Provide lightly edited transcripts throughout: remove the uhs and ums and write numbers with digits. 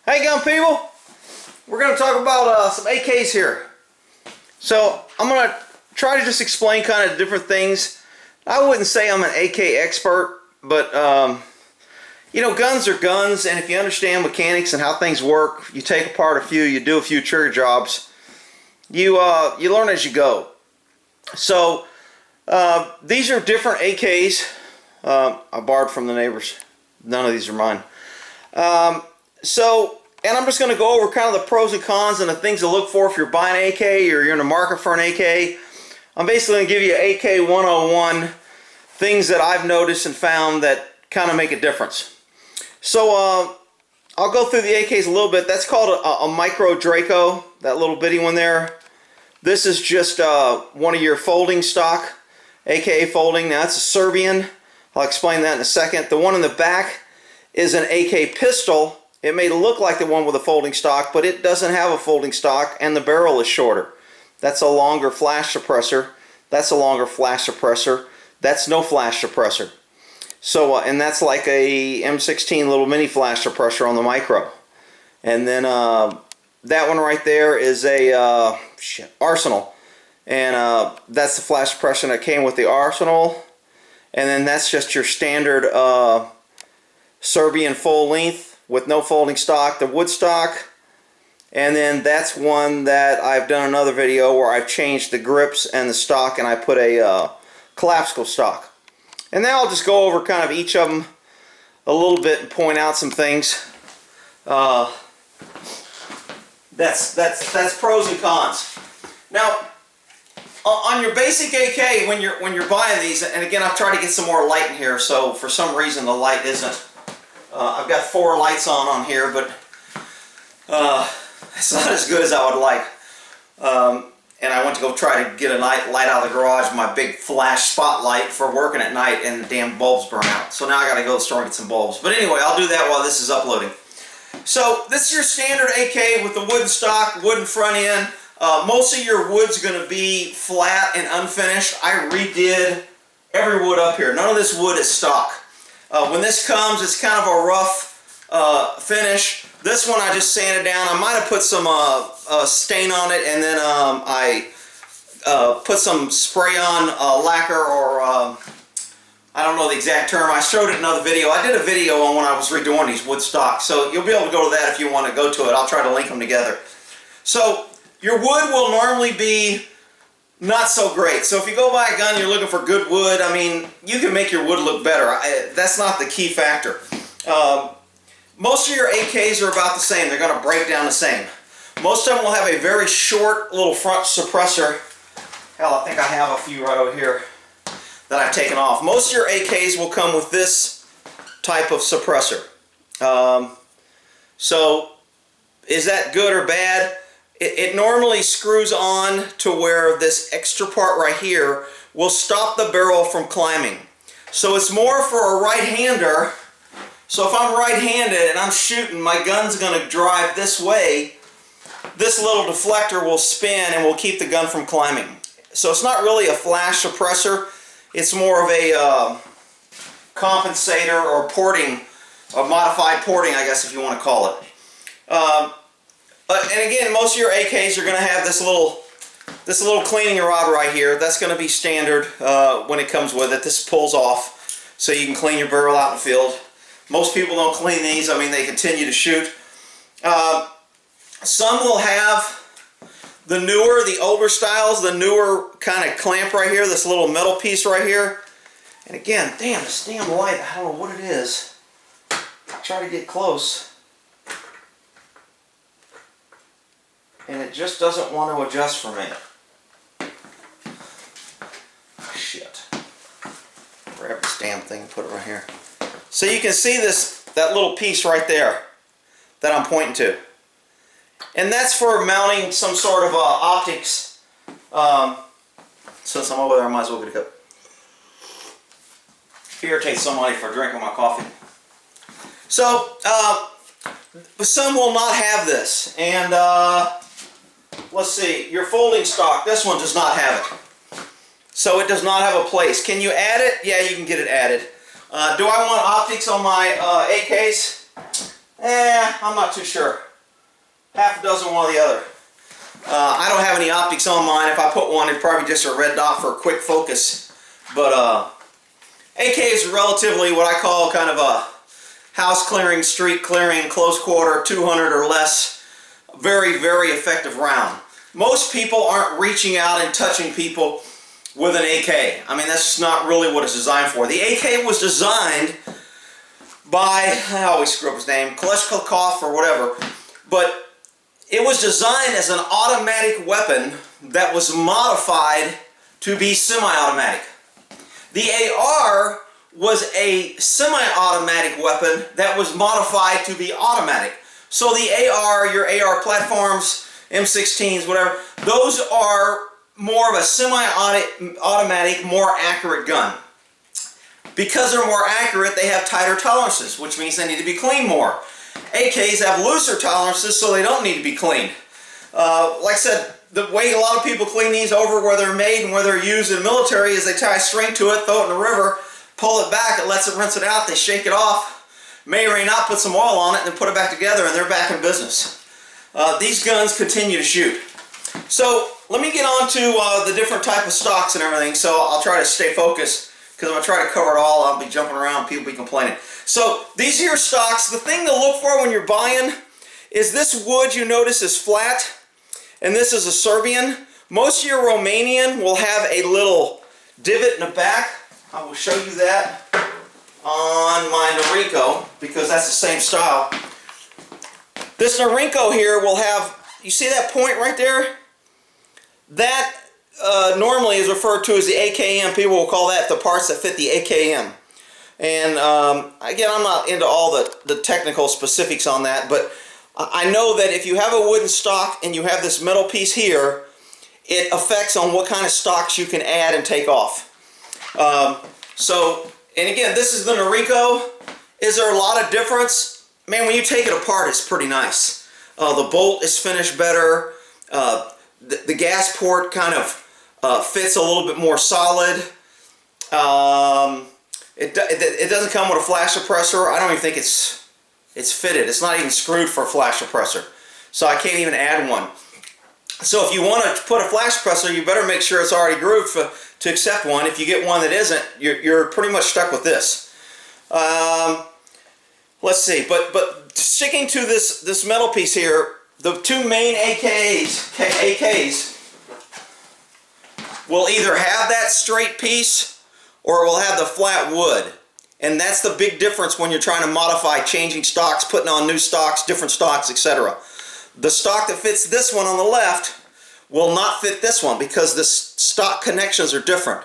Hey gun people, we're going to talk about some AKs here. So I'm going to try to just explain kind of different things. I wouldn't say I'm an AK expert, but you know, guns are guns, and if you understand mechanics and how things work, you take apart a few, you do a few trigger jobs, you learn as you go. So these are different AKs. I borrowed from the neighbors. None of these are mine. And I'm just going to go over kind of the pros and cons and the things to look for if you're buying an AK or you're in the market for an AK. I'm basically going to give you AK 101 things that I've noticed and found that kind of make a difference. So I'll go through the AKs a little bit. That's called a micro Draco, that little bitty one there. This is just one of your folding stock, aka folding. Now it's a Serbian. I'll explain that in a second. The one in the back is an AK pistol. It may look like the one with a folding stock, but it doesn't have a folding stock, and the barrel is shorter. That's a longer flash suppressor. That's a longer flash suppressor. That's no flash suppressor. So, and that's like a M16 little mini flash suppressor on the micro. And then that one right there is a Arsenal, and that's the flash suppressor that came with the Arsenal. And then that's just your standard Serbian full length with no folding stock, the wood stock. And then that's one that I've done another video where I've changed the grips and the stock, and I put a collapsible stock. And now I'll just go over kind of each of them a little bit and point out some things. That's pros and cons. Now, on your basic AK, when you're buying these, and again I've tried to get some more light in here, so for some reason the light isn't. I've got 4 lights on here, but it's not as good as I would like. And I went to go try to get a light out of the garage with my big flash spotlight for working at night, and the damn bulbs burn out. So now I got to go to the store and get some bulbs. But anyway, I'll do that while this is uploading. So this is your standard AK with the wooden stock, wooden front end. Most of your wood's going to be flat and unfinished. I redid every wood up here. None of this wood is stock. When this comes, it's kind of a rough finish. This one I just sanded down. I might have put some stain on it, and then I put some spray-on lacquer, or I don't know the exact term. I showed it in another video. I did a video on when I was redoing these wood stock, so you'll be able to go to that if you want to go to it. I'll try to link them together. So your wood will normally be not so great. So if you go buy a gun, you're looking for good wood, I mean, you can make your wood look better. That's not the key factor. Most of your AKs are about the same. They're going to break down the same. Most of them will have a very short little front suppressor. Hell, I think I have a few right over here that I've taken off. Most of your AKs will come with this type of suppressor. So is that good or bad? It normally screws on to where this extra part right here will stop the barrel from climbing. So it's more for a right-hander. So if I'm right-handed and I'm shooting, my gun's going to drive this way, this little deflector will spin and will keep the gun from climbing. So it's not really a flash suppressor. It's more of a compensator or porting, a modified porting, I guess if you want to call it. And again, most of your AKs are going to have this little cleaning rod right here. That's going to be standard when it comes with it. This pulls off so you can clean your barrel out in the field. Most people don't clean these. I mean, they continue to shoot. Some will have the older styles, the newer kind of clamp right here, this little metal piece right here. And again, damn, this damn light, I don't know what it is. I'll try to get close. And it just doesn't want to adjust for me. Shit. Grab this damn thing and put it right here. So you can see that little piece right there that I'm pointing to. And that's for mounting some sort of optics. Since I'm over there, I might as well get a cup. Irritate somebody for drinking my coffee. So, some will not have this. And let's see, your folding stock, this one does not have it. So it does not have a place. Can you add it? Yeah, you can get it added. Do I want optics on my AKs? I'm not too sure. Half a dozen, one or the other. I don't have any optics on mine. If I put one, it'd probably just a red dot for a quick focus. But AK is relatively what I call kind of a house clearing, street clearing, close quarter, 200 or less. Very, very effective round. Most people aren't reaching out and touching people with an AK. I mean, that's just not really what it's designed for. The AK was designed by, I always screw up his name, Kalashnikov or whatever, but it was designed as an automatic weapon that was modified to be semi-automatic. The AR was a semi-automatic weapon that was modified to be automatic. So the AR, your AR platforms, M16s, whatever, those are more of a semi-automatic, more accurate gun. Because they're more accurate, they have tighter tolerances, which means they need to be cleaned more. AKs have looser tolerances, so they don't need to be cleaned. Like I said, the way a lot of people clean these over where they're made and where they're used in the military is they tie a string to it, throw it in the river, pull it back, it lets it rinse it out, they shake it off, may or may not put some oil on it, and then put it back together, and they're back in business. These guns continue to shoot. So let me get on to the different type of stocks and everything, so I'll try to stay focused. Because if I try to cover it all, I'll be jumping around, people be complaining. So these here stocks, the thing to look for when you're buying is this wood you notice is flat, and this is a Serbian. Most of your Romanian will have a little divot in the back. I will show you that on my Norinco, because that's the same style. This Norinco here will have, you see that point right there? That normally is referred to as the AKM. People will call that the parts that fit the AKM. And again, I'm not into all the technical specifics on that, but I know that if you have a wooden stock and you have this metal piece here, it affects on what kind of stocks you can add and take off. And again, this is the Norinco. Is there a lot of difference? Man, when you take it apart, it's pretty nice. The bolt is finished better. The gas port kind of fits a little bit more solid. It doesn't come with a flash suppressor. I don't even think it's fitted. It's not even screwed for a flash suppressor. So I can't even add one. So if you want to put a flash suppressor, you better make sure it's already grooved to accept one. If you get one that isn't, you're pretty much stuck with this. Let's see. But sticking to this metal piece here, the two main AKs will either have that straight piece or it will have the flat wood. And that's the big difference when you're trying to modify, changing stocks, putting on new stocks, different stocks, etc. The stock that fits this one on the left will not fit this one because the stock connections are different.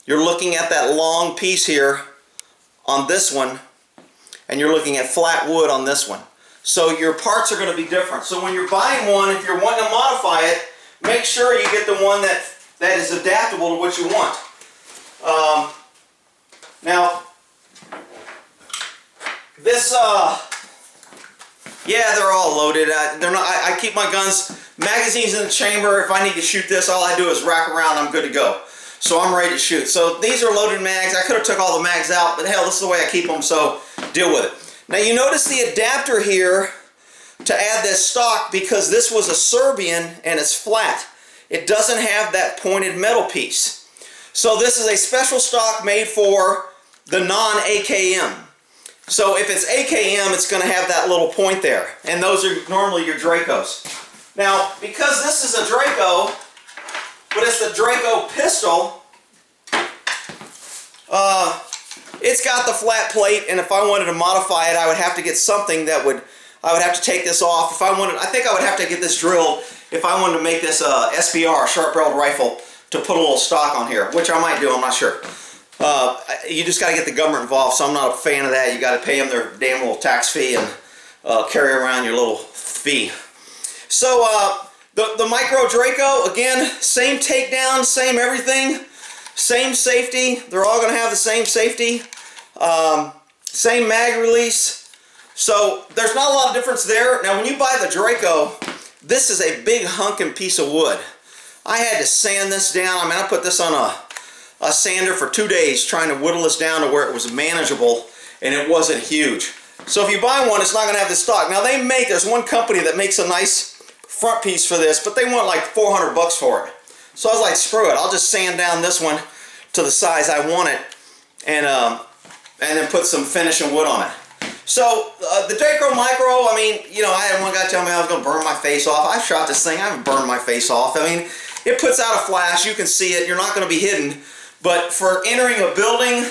You're looking at that long piece here on this one, and you're looking at flat wood on this one. So your parts are going to be different. So when you're buying one, if you're wanting to modify it, make sure you get the one that is adaptable to what you want. Now, this, yeah, they're all loaded. They're not. I keep my guns, magazines in the chamber. If I need to shoot this, all I do is rack around. I'm good to go. So I'm ready to shoot. So these are loaded mags. I could have took all the mags out, but hell, this is the way I keep them. So deal with it. Now you notice the adapter here to add this stock because this was a Serbian and it's flat. It doesn't have that pointed metal piece. So this is a special stock made for the non-AKM. So if it's AKM, it's going to have that little point there. And those are normally your Dracos. Now, because this is a Draco, but it's the Draco pistol, it's got the flat plate, and if I wanted to modify it, I would have to get something that would, I would have to take this off. If I wanted, I think I would have to get this drilled if I wanted to make this SBR, sharp-barreled rifle, to put a little stock on here, which I might do, I'm not sure. You just got to get the government involved, so I'm not a fan of that. You got to pay them their damn little tax fee and carry around your little fee. So the Micro Draco, again, same takedown, same everything, same safety. They're all going to have the same safety, same mag release. So there's not a lot of difference there. Now when you buy the Draco, this is a big hunkin' piece of wood. I had to sand this down. I mean, I put this on a sander for 2 days trying to whittle this down to where it was manageable and it wasn't huge. So if you buy one, it's not going to have the stock. Now there's one company that makes a nice front piece for this, but they want like 400 bucks for it. So I was like, screw it, I'll just sand down this one to the size I want it, and then put some finishing wood on it. So the Dacro Micro, I mean, you know, I had one guy tell me I was going to burn my face off. I shot this thing, I haven't burned my face off. I mean, it puts out a flash, you can see it, you're not going to be hidden. But for entering a building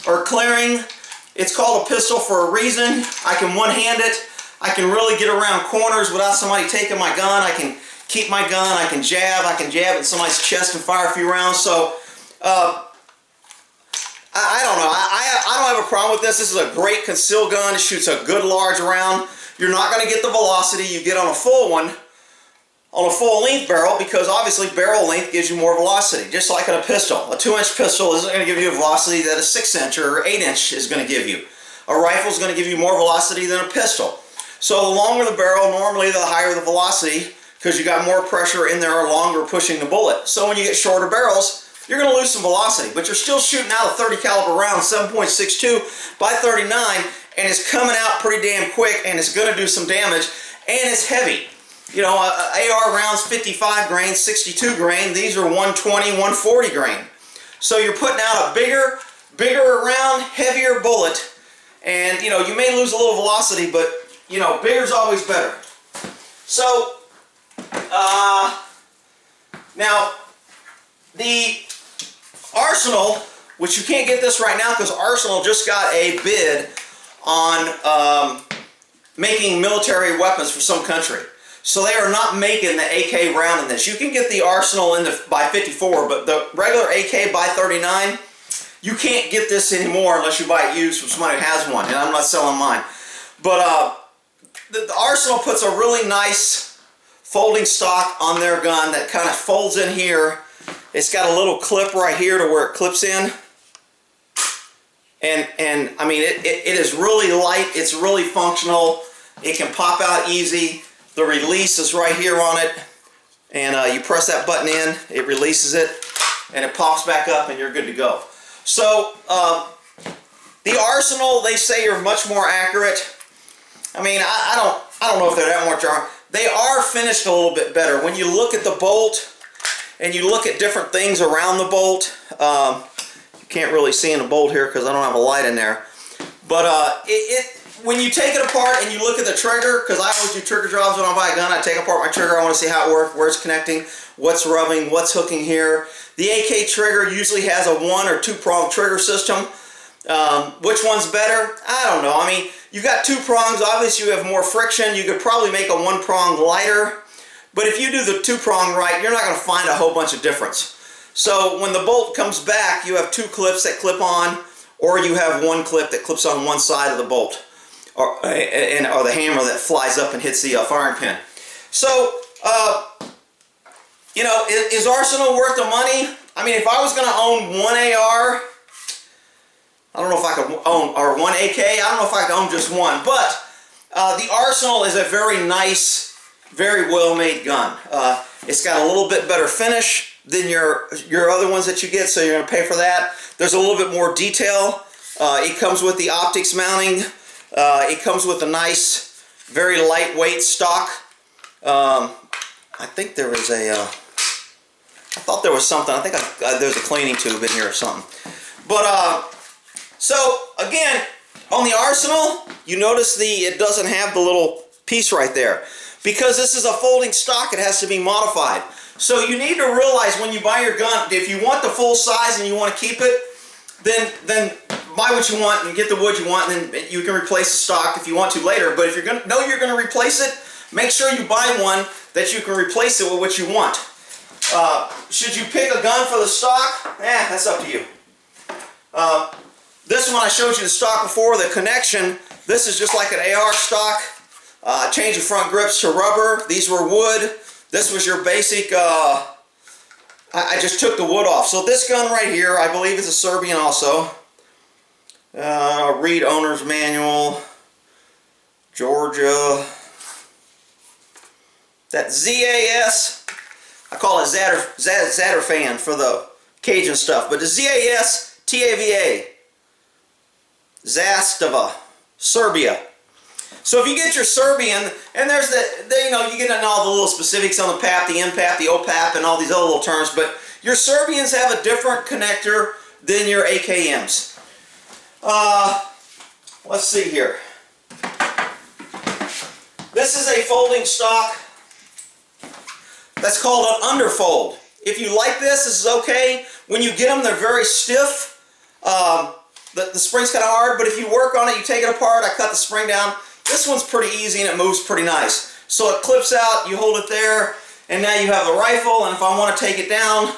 or clearing, it's called a pistol for a reason. I can one-hand it. I can really get around corners without somebody taking my gun. I can keep my gun. I can jab in somebody's chest and fire a few rounds. So, I don't know. I don't have a problem with this. This is a great concealed gun. It shoots a good large round. You're not going to get the velocity you get on a full one, on a full length barrel, because obviously barrel length gives you more velocity, just like in a pistol. A 2-inch pistol isn't going to give you a velocity that a 6-inch or 8-inch is going to give you. A rifle is going to give you more velocity than a pistol. So the longer the barrel, normally the higher the velocity, because you got more pressure in there, longer pushing the bullet. So when you get shorter barrels, you're going to lose some velocity, but you're still shooting out a 30 caliber round, 7.62 by 39, and it's coming out pretty damn quick, and it's going to do some damage, and it's heavy. You know, AR rounds 55 grain, 62 grain. These are 120, 140 grain. So you're putting out a bigger round, heavier bullet, and you know, you may lose a little velocity, but you know, bigger's always better. So now the Arsenal, which you can't get this right now because Arsenal just got a bid on making military weapons for some country. So they are not making the AK round in this. You can get the Arsenal in the by 54, but the regular AK by 39, you can't get this anymore unless you buy it used from somebody who has one, and I'm not selling mine. But the Arsenal puts a really nice folding stock on their gun that kind of folds in here. It's got a little clip right here to where it clips in. And I mean, it is really light. It's really functional. It can pop out easy. The release is right here on it. And you press that button in, it releases it, and it pops back up, and you're good to go. So, the Arsenal, they say, are much more accurate. I mean, I don't know if they're that much. They are finished a little bit better. When you look at the bolt, and you look at different things around the bolt, you can't really see in the bolt here because I don't have a light in there. But when you take it apart and you look at the trigger, because I always do trigger jobs when I buy a gun, I take apart my trigger, I want to see how it works, where it's connecting, what's rubbing, what's hooking here. The AK trigger usually has a 1 or 2 prong trigger system. Which one's better? I don't know. I mean, you've got 2 prongs, obviously you have more friction. You could probably make a 1 prong lighter. But if you do the 2 prong right, you're not going to find a whole bunch of difference. So when the bolt comes back, you have 2 clips that clip on, or you have 1 clip that clips on one side of the bolt, or the hammer that flies up and hits the firing pin. So, you know, is Arsenal worth the money? I mean, if I was going to own 1 AR, I don't know if I could own, or 1 AK, I don't know if I could own just one, but the Arsenal is a very nice, very well-made gun. It's got a little bit better finish than your other ones that you get, so you're going to pay for that. There's a little bit more detail. It comes with the optics mounting. It comes with a nice, very lightweight stock. I think there is a, I thought there was something. I think there's a cleaning tube in here or something. But, so, again, on the Arsenal, you notice it doesn't have the little piece right there. Because this is a folding stock, it has to be modified. So you need to realize when you buy your gun, if you want the full size and you want to keep it, then buy what you want and get the wood you want, and then you can replace the stock if you want to later. But if you're going to replace it, make sure you buy one that you can replace it with what you want. Should you pick a gun for the stock? That's up to you. This one I showed you the stock before, the connection. This is just like an AR stock. Change the front grips to rubber. These were wood. This was your basic, I just took the wood off. So this gun right here, I believe is a Serbian also. Read owner's manual. Georgia. That ZAS, I call it Zatarfan for the Cajun stuff. But the ZAS TAVA. Zastava, Serbia. So if you get your Serbian, and there's you know, you get into all the little specifics on the PAP, the MPAP, the OPAP, and all these other little terms, but your Serbians have a different connector than your AKMs. Let's see here. This is a folding stock that's called an underfold. If you like this, this is okay. When you get them, they're very stiff. The spring's kind of hard, but if you work on it, you take it apart, I cut the spring down. This one's pretty easy and it moves pretty nice. So it clips out, you hold it there, and now you have the rifle, and if I want to take it down,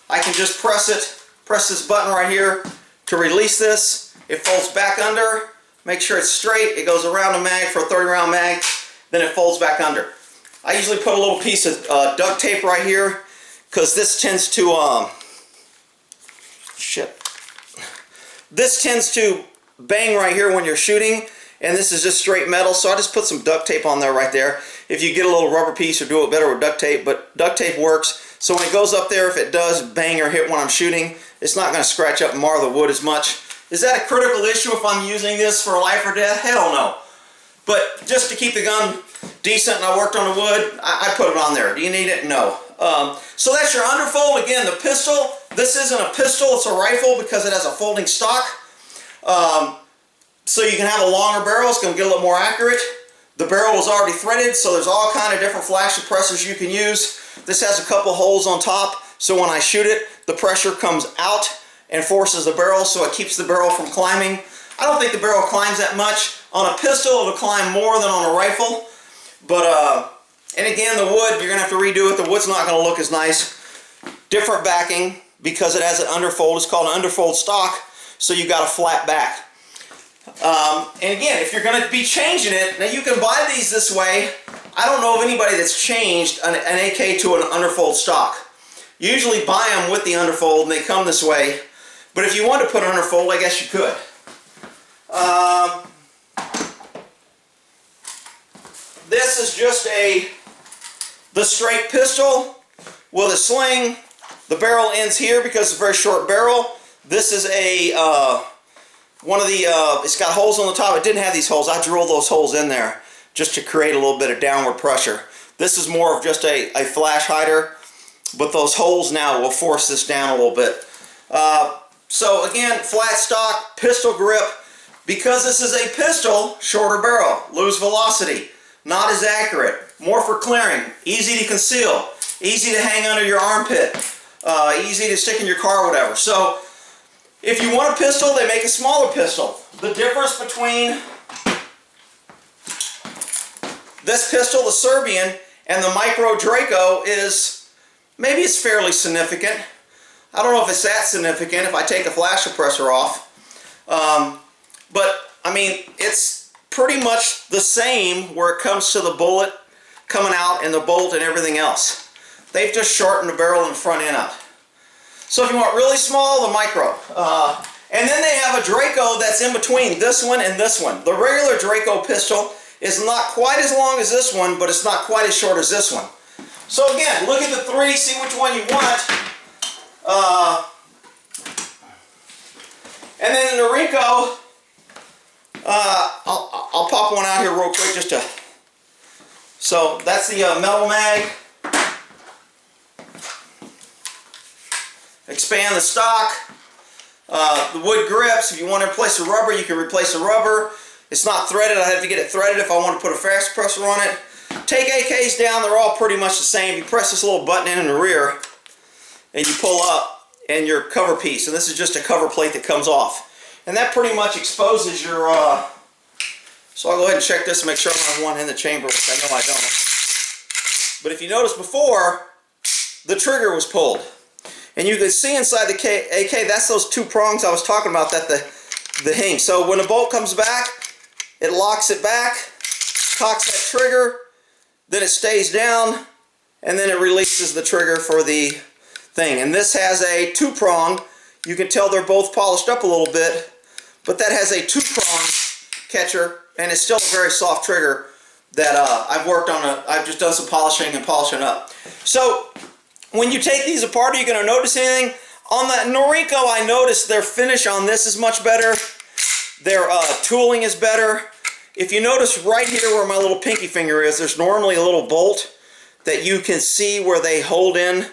I can just press this button right here to release this. It folds back under, make sure it's straight, it goes around the mag for a 30-round mag, then it folds back under. I usually put a little piece of duct tape right here, because this tends to, this tends to bang right here when you're shooting, and this is just straight metal, so I just put some duct tape on there right there. If you get a little rubber piece, or do it better with duct tape, but duct tape works, so when it goes up there, if it does bang or hit when I'm shooting, it's not going to scratch up and mar the wood as much. Is that a critical issue if I'm using this for life or death? Hell no. But just to keep the gun decent and I worked on the wood, I put it on there. Do you need it? No. So that's your underfold. Again, the pistol, this isn't a pistol, it's a rifle because it has a folding stock. So you can have a longer barrel, it's going to get a little more accurate. The barrel was already threaded, so there's all kind of different flash suppressors you can use. This has a couple holes on top, so when I shoot it, the pressure comes out and forces the barrel, so it keeps the barrel from climbing. I don't think the barrel climbs that much. On a pistol, it'll climb more than on a rifle. But, and again, the wood, you're going to have to redo it. The wood's not going to look as nice. Different backing, because it has an underfold. It's called an underfold stock, so you've got a flat back. And again, if you're going to be changing it, now you can buy these this way. I don't know of anybody that's changed an AK to an underfold stock. You usually buy them with the underfold and they come this way. But if you want to put an underfold, I guess you could. This is just the straight pistol with a sling. The barrel ends here because it's a very short barrel. This is it's got holes on the top. It didn't have these holes. I drilled those holes in there just to create a little bit of downward pressure. This is more of just a flash hider, but those holes now will force this down a little bit. So again, flat stock, pistol grip. Because this is a pistol, shorter barrel, lose velocity, not as accurate, more for clearing, easy to conceal, easy to hang under your armpit, easy to stick in your car or whatever. So if you want a pistol, they make a smaller pistol. The difference between this pistol, the Serbian, and the Micro Draco is, maybe it's fairly significant. I don't know if it's that significant if I take the flash suppressor off. But, I mean, it's pretty much the same where it comes to the bullet coming out and the bolt and everything else. They've just shortened the barrel and front end up. So if you want really small, the Micro. And then they have a Draco that's in between this one and this one. The regular Draco pistol is not quite as long as this one, but it's not quite as short as this one. So again, look at the three, see which one you want. And then in the Rico, I'll pop one out here real quick just to... So that's the metal mag. Expand the stock. The wood grips. If you want to replace the rubber, you can replace the rubber. It's not threaded. I have to get it threaded if I want to put a fast suppressor on it. Take AKs down. They're all pretty much the same. You press this little button in the rear and you pull up and your cover piece. And this is just a cover plate that comes off. And that pretty much exposes your... So I'll go ahead and check this and make sure I don't have one in the chamber, which I know I don't. But if you notice before, the trigger was pulled. And you can see inside the AK, that's those two prongs I was talking about, that the hinge. So when the bolt comes back, it locks it back, cocks that trigger, then it stays down, and then it releases the trigger for the thing. And this has a two-prong. You can tell they're both polished up a little bit, but that has a two-prong catcher, and it's still a very soft trigger that I've worked on. I've just done some polishing and polishing up. So when you take these apart, are you going to notice anything? On the Noriko, I noticed their finish on this is much better. Their tooling is better. if you notice right here where my little pinky finger is, there's normally a little bolt that you can see where they hold in.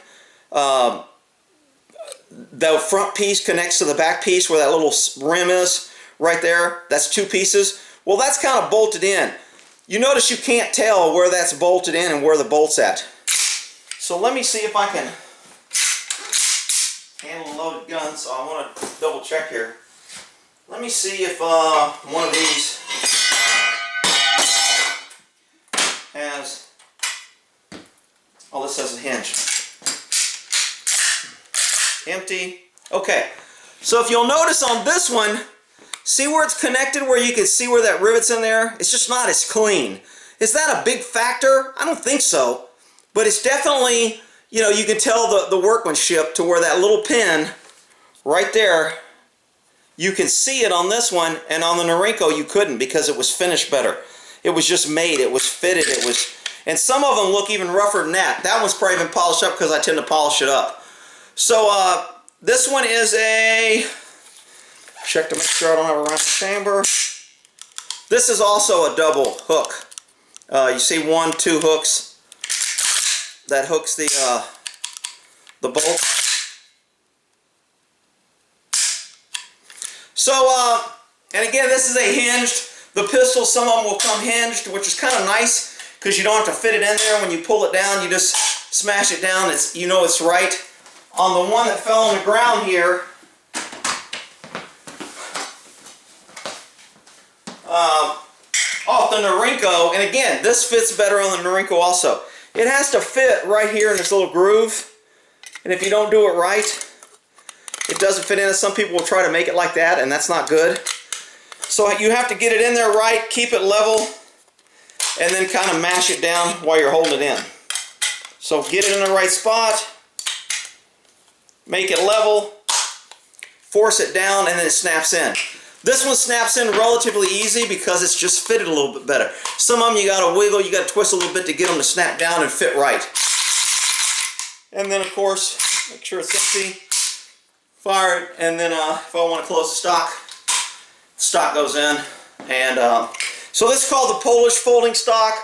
The front piece connects to the back piece where that little rim is right there. That's 2 pieces. Well, that's kind of bolted in. You notice you can't tell where that's bolted in and where the bolt's at. So let me see if I can handle a loaded gun. So I want to double check here. Let me see if one of these has, oh, this has a hinge. Empty. Okay, so if you'll notice on this one, see where it's connected, where you can see where that rivet's in there? It's just not as clean. Is that a big factor? I don't think so, but it's definitely, you know, you can tell the workmanship to where that little pin right there, you can see it on this one, and on the Norinco you couldn't because it was finished better. It was just made, it was fitted, it was, and some of them look even rougher than that. That one's probably been polished up because I tend to polish it up. So this one is a, check to make sure I don't have a round chamber. This is also a double hook. You see 1, 2 hooks. That hooks the bolt. So, and again, this is a hinged. The pistol, some of them will come hinged, which is kind of nice because you don't have to fit it in there. When you pull it down, you just smash it down. It's, you know it's right. On the one that fell on the ground here, off the Norinco, and again, this fits better on the Norinco also. It has to fit right here in this little groove, and if you don't do it right, it doesn't fit in. Some people will try to make it like that, and that's not good. So you have to get it in there right, keep it level, and then kind of mash it down while you're holding it in. So get it in the right spot. Make it level, force it down, and then it snaps in. This one snaps in relatively easy because it's just fitted a little bit better. Some of them you got to wiggle, you got to twist a little bit to get them to snap down and fit right. And then of course, make sure it's empty, fire it, and then if I want to close the stock goes in. And so this is called the Polish folding stock.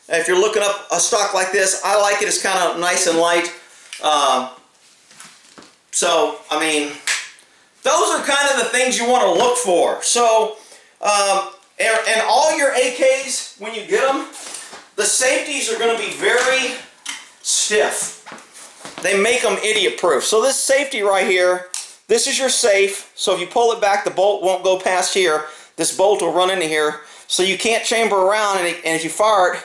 If you're looking up a stock like this, I like it. It's kind of nice and light. So, I mean, those are kind of the things you want to look for. So, and all your AKs, when you get them, the safeties are going to be very stiff. They make them idiot-proof. So this safety right here, this is your safe. So if you pull it back, the bolt won't go past here. This bolt will run into here. So you can't chamber around, and if you fire it,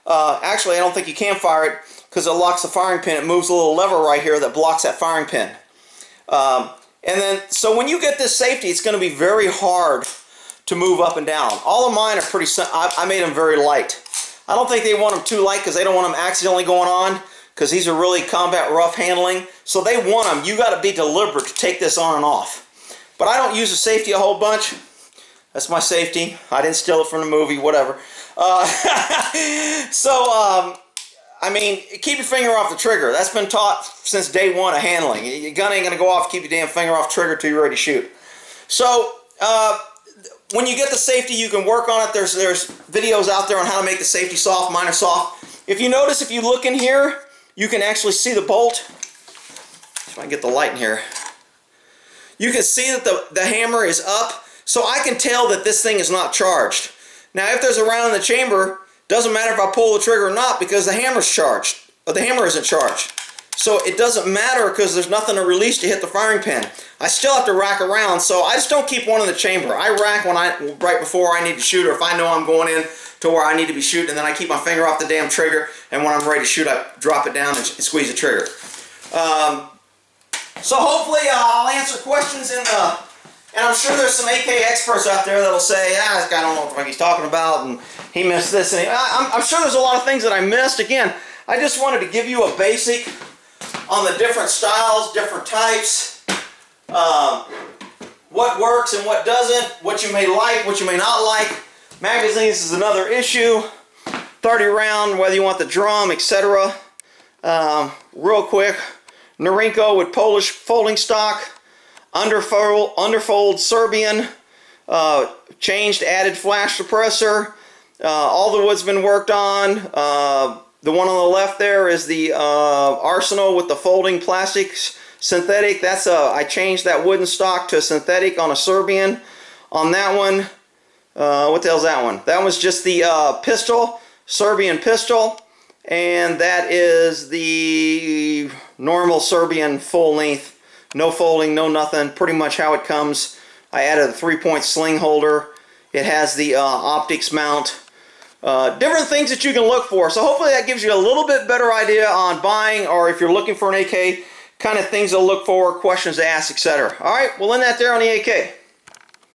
actually I don't think you can fire it because it locks the firing pin. It moves a little lever right here that blocks that firing pin. And then, so when you get this safety, it's going to be very hard to move up and down. All of mine are pretty, I made them very light. I don't think they want them too light because they don't want them accidentally going on, because these are really combat rough handling. So they want them, you got to be deliberate to take this on and off. But I don't use the safety a whole bunch. That's my safety. I didn't steal it from the movie, whatever. I mean, keep your finger off the trigger. That's been taught since day one of handling. Your gun ain't going to go off, keep your damn finger off trigger till you're ready to shoot. So, when you get the safety, you can work on it. There's videos out there on how to make the safety soft. Mine are soft. If you notice, if you look in here, you can actually see the bolt. If I can get the light in here. You can see that the hammer is up. So I can tell that this thing is not charged. Now, if there's a round in the chamber, doesn't matter if I pull the trigger or not because the hammer's charged, but the hammer isn't charged. So it doesn't matter because there's nothing to release to hit the firing pin. I still have to rack around, so I just don't keep one in the chamber. I rack right before I need to shoot, or if I know I'm going in to where I need to be shooting, and then I keep my finger off the damn trigger, and when I'm ready to shoot, I drop it down and squeeze the trigger. So hopefully I'll answer questions in the... And I'm sure there's some AK experts out there that'll say, this guy don't know what the fuck he's talking about, and he missed this. And I'm sure there's a lot of things that I missed. Again, I just wanted to give you a basic on the different styles, different types, what works and what doesn't, what you may like, what you may not like. Magazines is another issue. 30 round, whether you want the drum, etc. Real quick, Norinco with Polish folding stock. Underfold Serbian, changed, added flash suppressor. All the wood's been worked on. The one on the left there is the Arsenal with the folding plastics synthetic. That's I changed that wooden stock to synthetic on a Serbian. On that one, what the hell's that one? That was just the pistol, Serbian pistol, and that is the normal Serbian full length, no folding, no nothing, pretty much how it comes. I added a 3-point sling holder. It has the optics mount. Different things that you can look for. So hopefully that gives you a little bit better idea on buying, or if you're looking for an AK, kind of things to look for, questions to ask, etc. All right, we'll end that there on the AK.